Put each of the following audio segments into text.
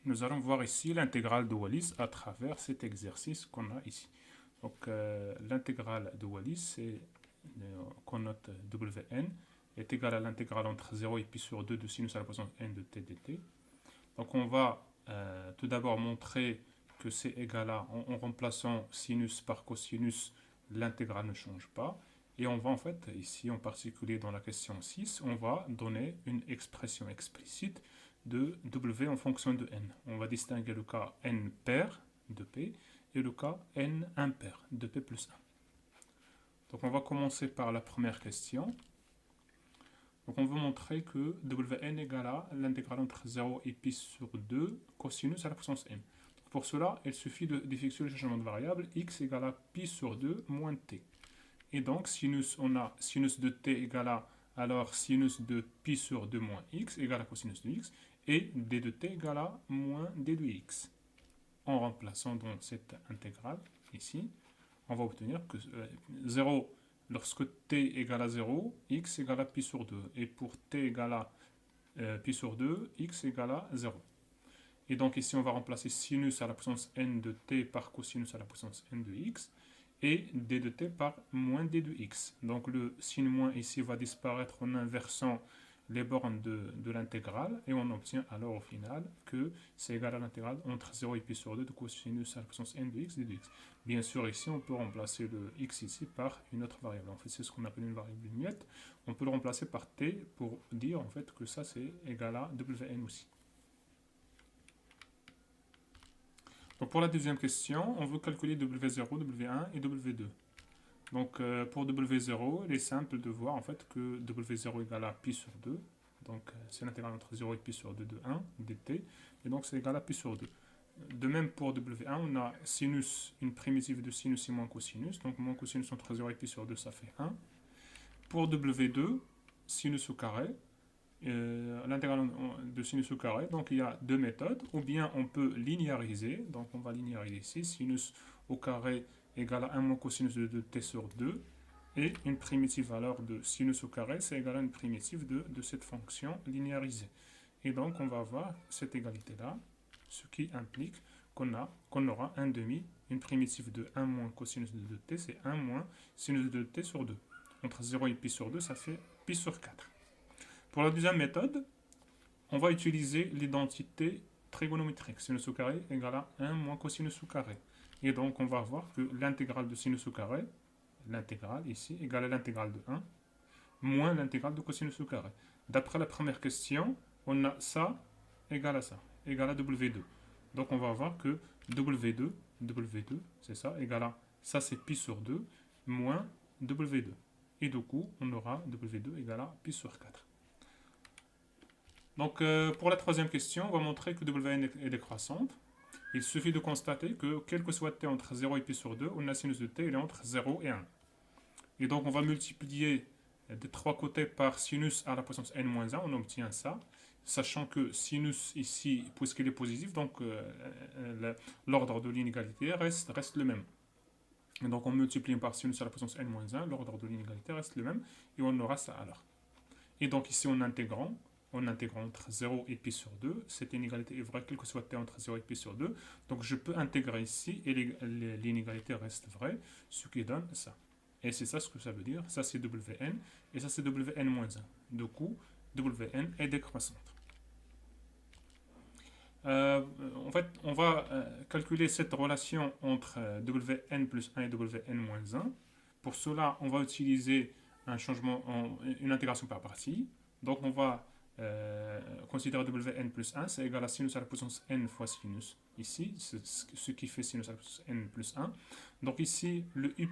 nous allons voir ici l'intégrale de Wallis à travers cet exercice qu'on a ici. Donc l'intégrale de Wallis, c'est qu'on note Wn, est égale à l'intégrale entre 0 et pi sur 2 de sinus à la puissance n de t dt. Donc on va tout d'abord montrer que c'est égal à, en remplaçant sinus par cosinus, l'intégrale ne change pas. Et on va en fait, ici en particulier dans la question 6, on va donner une expression explicite de W en fonction de n. On va distinguer le cas n pair de P et le cas n impair de P plus 1. Donc on va commencer par la première question. Donc on veut montrer que Wn égale à l'intégrale entre 0 et pi sur 2 cosinus à la puissance n. Pour cela, il suffit d'effectuer le changement de variable x égale à pi sur 2 moins t. Et donc, sinus, on a sinus de t égale à, alors sinus de pi sur 2 moins x égale à cosinus de x, et d de t égale à moins d de x. En remplaçant donc cette intégrale, ici, on va obtenir que 0, lorsque t égale à 0, x égale à pi sur 2. Et pour t égale à pi sur 2, x égale à 0. Et donc ici, on va remplacer sinus à la puissance n de t par cosinus à la puissance n de x, et d de t par moins d de x. Donc le signe moins ici va disparaître en inversant les bornes de l'intégrale, et on obtient alors au final que c'est égal à l'intégrale entre 0 et pi sur 2 de cosinus à la puissance n de x d de x. Bien sûr, ici, on peut remplacer le x ici par une autre variable. En fait, c'est ce qu'on appelle une variable muette. On peut le remplacer par t pour dire en fait que ça, c'est égal à wn aussi. Donc pour la deuxième question, on veut calculer W0, W1 et W2. Donc pour W0, il est simple de voir en fait que W0 égale à pi sur 2. Donc c'est l'intégrale entre 0 et pi sur 2 de 1 dt. Et donc c'est égal à pi sur 2. De même pour W1, on a sinus, une primitive de sinus et moins cosinus. Donc moins cosinus entre 0 et pi sur 2, ça fait 1. Pour W2, sinus au carré. L'intégrale de sinus au carré. Donc il y a deux méthodes. Ou bien on peut linéariser. Donc on va linéariser ici. Sinus au carré égale à 1 moins cosinus de 2t sur 2. Et une primitive valeur de sinus au carré, c'est égal à une primitive de cette fonction linéarisée. Et donc on va avoir cette égalité-là, ce qui implique qu'on aura 1 demi, une primitive de 1 moins cosinus de 2t, c'est 1 moins sinus de 2t sur 2. Entre 0 et pi sur 2, ça fait pi sur 4. Pour la deuxième méthode, on va utiliser l'identité trigonométrique. Sinus au carré égale à 1 moins cosinus au carré. Et donc, on va voir que l'intégrale de sinus au carré, l'intégrale ici, égale à l'intégrale de 1, moins l'intégrale de cosinus au carré. D'après la première question, on a ça égale à ça, égale à W2. Donc, on va voir que W2, c'est ça, égale à, ça c'est pi sur 2, moins W2. Et du coup, on aura W2 égale à pi sur 4. Donc, pour la troisième question, on va montrer que Wn est décroissante. Il suffit de constater que, quel que soit t entre 0 et pi sur 2, on a sinus de t, il est entre 0 et 1. Et donc, on va multiplier des trois côtés par sinus à la puissance n-1, on obtient ça. Sachant que sinus ici, puisqu'il est positif, donc l'ordre de l'inégalité reste le même. Et donc, on multiplie par sinus à la puissance n-1, l'ordre de l'inégalité reste le même, et on aura ça alors. Et donc, ici, en intégrant entre 0 et pi sur 2. Cette inégalité est vraie, quel que soit t entre 0 et pi sur 2. Donc je peux intégrer ici et l'inégalité reste vraie, ce qui donne ça. Et c'est ça ce que ça veut dire. Ça c'est Wn et ça c'est Wn-1. Du coup, Wn est décroissante. En fait, on va calculer cette relation entre Wn plus 1 et Wn-1. Pour cela, on va utiliser une intégration par partie. Donc on va considérer Wn plus 1, c'est égal à sinus à la puissance n fois sinus, ici, ce qui fait sinus à la puissance n plus 1. Donc ici, le u',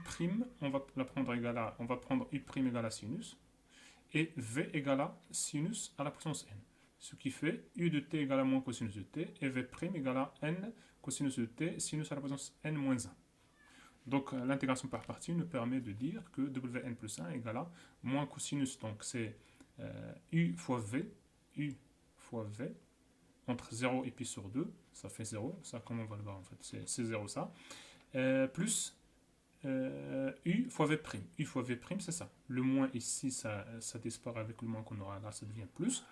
on va prendre u' égal à sinus, et v égale à sinus à la puissance n. Ce qui fait u de t égale à moins cosinus de t, et v' égale à n cosinus de t, sinus à la puissance n moins 1. Donc l'intégration par partie nous permet de dire que Wn plus 1 égale à moins cosinus, donc c'est u fois v, entre 0 et pi sur 2, ça fait 0, ça comme on va le voir en fait, c'est 0 ça, plus u fois v', c'est ça, le moins ici ça disparaît avec le moins qu'on aura là, ça devient plus,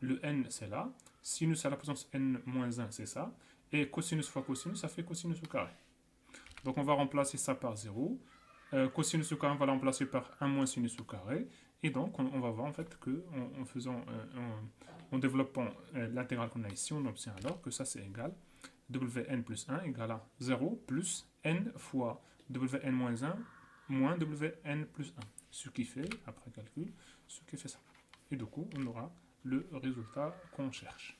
le n c'est là, sinus à la puissance n-1, c'est ça. Et cosinus fois cosinus, ça fait cosinus au carré. Donc on va remplacer ça par 0. Cosinus au carré, on va le remplacer par 1 moins sinus au carré. Et donc on va voir en fait que en développant l'intégrale qu'on a ici, on obtient alors que ça c'est égal Wn plus 1 égale à 0 plus n fois Wn moins 1 moins Wn plus 1. Ce qui fait, après calcul, ce qui fait ça. Et du coup, on aura le résultat qu'on cherche.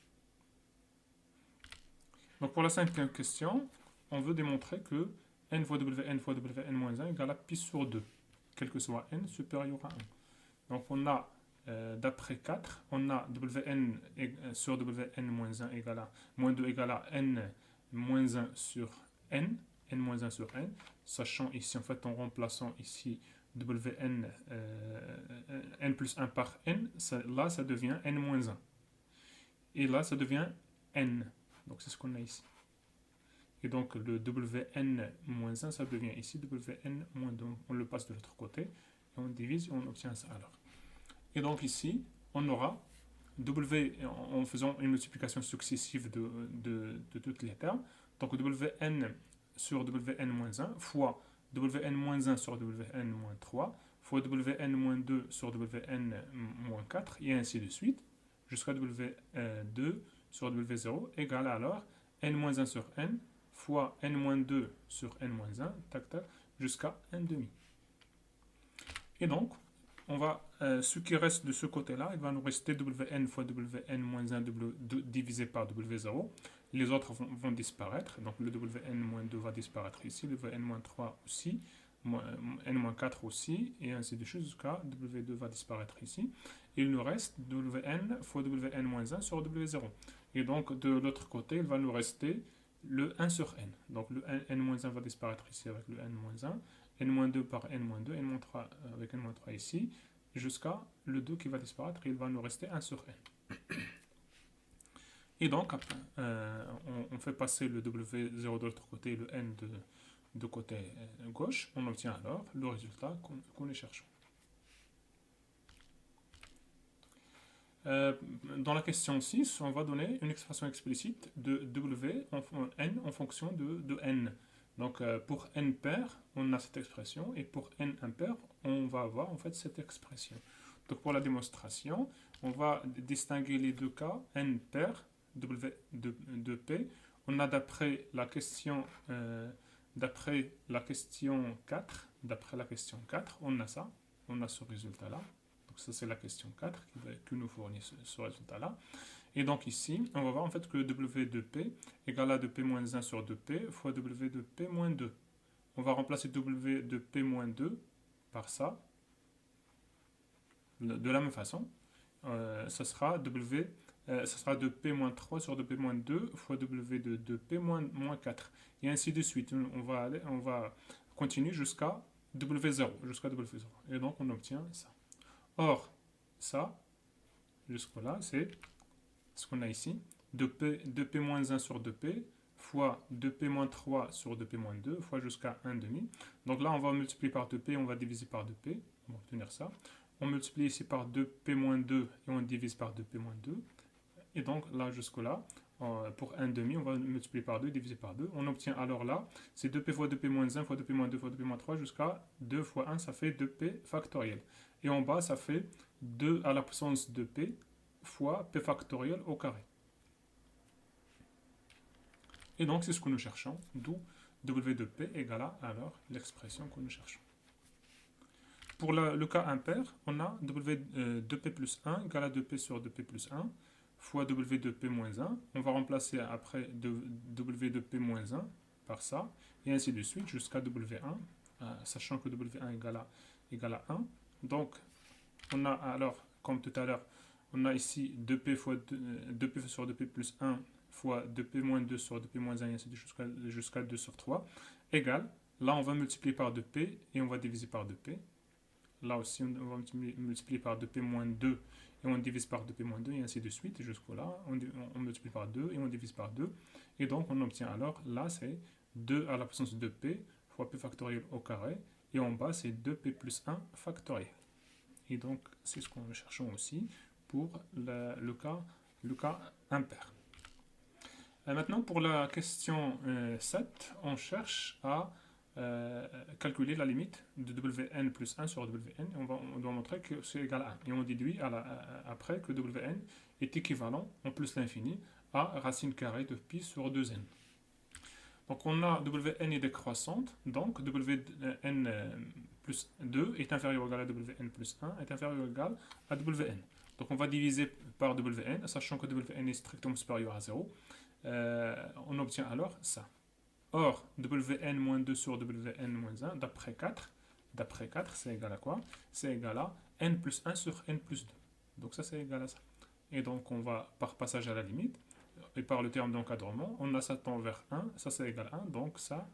Donc pour la cinquième question, on veut démontrer que n fois Wn moins 1 égale à pi sur 2, quel que soit n supérieur à 1. Donc on a, d'après 4, on a Wn sur Wn moins 1 égale à moins 2 égale à n moins 1 sur n, n moins 1 sur n, sachant ici, en fait, en remplaçant ici Wn n plus 1 par n, là, ça devient n moins 1. Et là, ça devient n. Donc, c'est ce qu'on a ici. Et donc, le Wn moins 1, ça devient ici Wn moins 2. On le passe de l'autre côté, et on divise, et on obtient ça alors. Et donc, ici, on aura W, en faisant une multiplication successive de toutes les termes, donc Wn sur Wn-1 fois Wn-1 sur Wn-3 fois Wn-2 sur Wn-4 et ainsi de suite jusqu'à W2 sur W0 égale alors n-1 sur n fois n-2 sur n-1 tac tac jusqu'à n demi. Et donc on va, ce qui reste de ce côté-là, il va nous rester Wn fois Wn-1 divisé par W0. Les autres vont disparaître. Donc le Wn-2 va disparaître ici, le Wn-3 aussi, N-4 aussi, et ainsi de suite jusqu'à W2 va disparaître ici. Et il nous reste Wn fois Wn-1 sur W0. Et donc de l'autre côté, il va nous rester le 1 sur n. Donc le n-1 va disparaître ici avec le n-1. n-2 par n-2, n-3 avec n-3 ici, jusqu'à le 2 qui va disparaître, il va nous rester 1 sur n. Et donc, on fait passer le W0 de l'autre côté et le n de côté gauche, on obtient alors le résultat qu'on est cherchant. Dans la question 6, on va donner une expression explicite de W n en fonction de n. Donc pour n pair, on a cette expression, et pour n impair, on va avoir en fait cette expression. Donc pour la démonstration, on va distinguer les deux cas, n pair, W de P. On a d'après la question 4, on a ça, on a ce résultat-là. Donc ça c'est la question 4 qui nous fournit ce résultat-là. Et donc ici, on va voir en fait que W de P égale à 2P-1 sur 2P fois W de P-2. On va remplacer W de P-2 par ça. De la même façon, ça sera 2P-3 sur 2P-2 fois W de 2P-4. Et ainsi de suite. On va continuer jusqu'à W0. Et donc on obtient ça. Or, ça, jusque-là, c'est ce qu'on a ici, 2P-1 sur 2P fois 2P-3 sur 2P-2 fois jusqu'à 1 demi. Donc là, on va multiplier par 2P, on va diviser par 2P, on va obtenir ça. On multiplie ici par 2P-2 et on divise par 2P-2. Et donc là, jusque-là, pour 1 demi, on va multiplier par 2, diviser par 2. On obtient alors là, c'est 2P fois 2P-1 fois 2P-2 fois 2P-3 jusqu'à 2 fois 1, ça fait 2P factoriel. Et en bas, ça fait 2 à la puissance de P fois P factoriel au carré. Et donc, c'est ce que nous cherchons, d'où W de P égale à alors l'expression que nous cherchons. Pour le cas impair, on a W de P plus 1 égale à 2P sur 2P plus 1 fois W de P moins 1. On va remplacer après W de P moins 1 par ça, et ainsi de suite jusqu'à W1, sachant que W1 égale à 1. Donc, on a alors, comme tout à l'heure, on a ici 2P sur 2P plus 1 fois 2P moins 2 sur 2P moins 1 et ainsi de suite jusqu'à 2 sur 3 égale, là on va multiplier par 2P et on va diviser par 2P. Là aussi on va multiplier par 2P moins 2 et on divise par 2P moins 2 et ainsi de suite jusqu'au là. On multiplie par 2 et on divise par 2. Et donc on obtient alors, là c'est 2 à la puissance de P fois P factoriel au carré. Et en bas c'est 2P plus 1 factoriel. Et donc c'est ce que nous cherchons aussi pour le cas impair. Maintenant, pour la question 7, on cherche à calculer la limite de Wn plus 1 sur Wn. On doit montrer que c'est égal à 1. Et on déduit après que Wn est équivalent, en plus l'infini, à racine carrée de pi sur 2n. Donc on a Wn est décroissante, donc Wn plus 2 est inférieur ou égal à Wn plus 1 est inférieur ou égal à Wn. Donc on va diviser par Wn, sachant que Wn est strictement supérieur à 0. On obtient alors ça. Or, Wn-2 sur Wn-1, d'après 4, c'est égal à quoi? C'est égal à n plus 1 sur n plus 2. Donc ça, c'est égal à ça. Et donc, on va, par passage à la limite, et par le terme d'encadrement, on a ça tend vers 1, ça c'est égal à 1, donc ça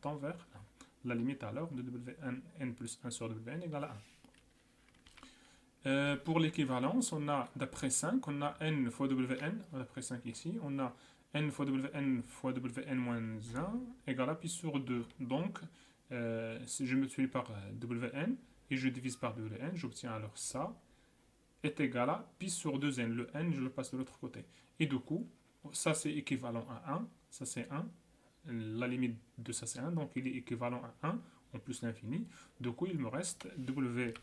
tend vers 1. La limite alors de Wn plus 1 sur Wn égale à 1. Pour l'équivalence, on a d'après 5, on a n fois Wn, d'après 5 ici, on a n fois Wn moins 1 égale à pi sur 2. Donc, si je multiplie par Wn et je divise par Wn, j'obtiens alors ça est égal à pi sur 2n. Le n, je le passe de l'autre côté. Et du coup, ça c'est équivalent à 1, ça c'est 1. La limite de ça c'est 1, donc il est équivalent à 1 en plus l'infini. Du coup, il me reste W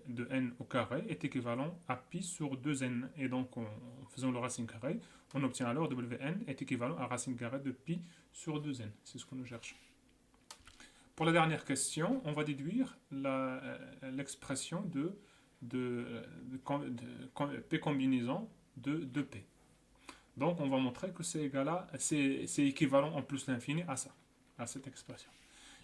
de n au carré est équivalent à pi sur 2n. Et donc, en faisant le racine carré, on obtient alors Wn est équivalent à racine carrée de pi sur 2n. C'est ce que nous cherchons. Pour la dernière question, on va déduire l'expression de P combinaison de P. Donc, on va montrer que c'est équivalent en plus l'infini à ça, à cette expression.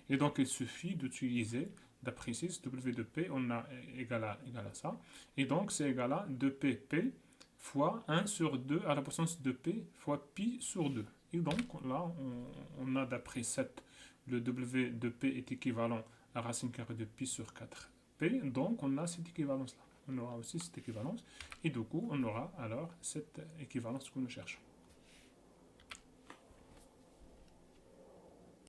Et donc, il suffit d'utiliser, d'après 6, W de P, on a égal à ça. Et donc, c'est égal à 2PP fois 1 sur 2 à la puissance de P fois pi sur 2. Et donc, là, on a d'après 7, le W de P est équivalent à racine carrée de pi sur 4P. Donc, on a cette équivalence-là. On aura aussi cette équivalence. Et du coup, on aura alors cette équivalence que nous cherchons.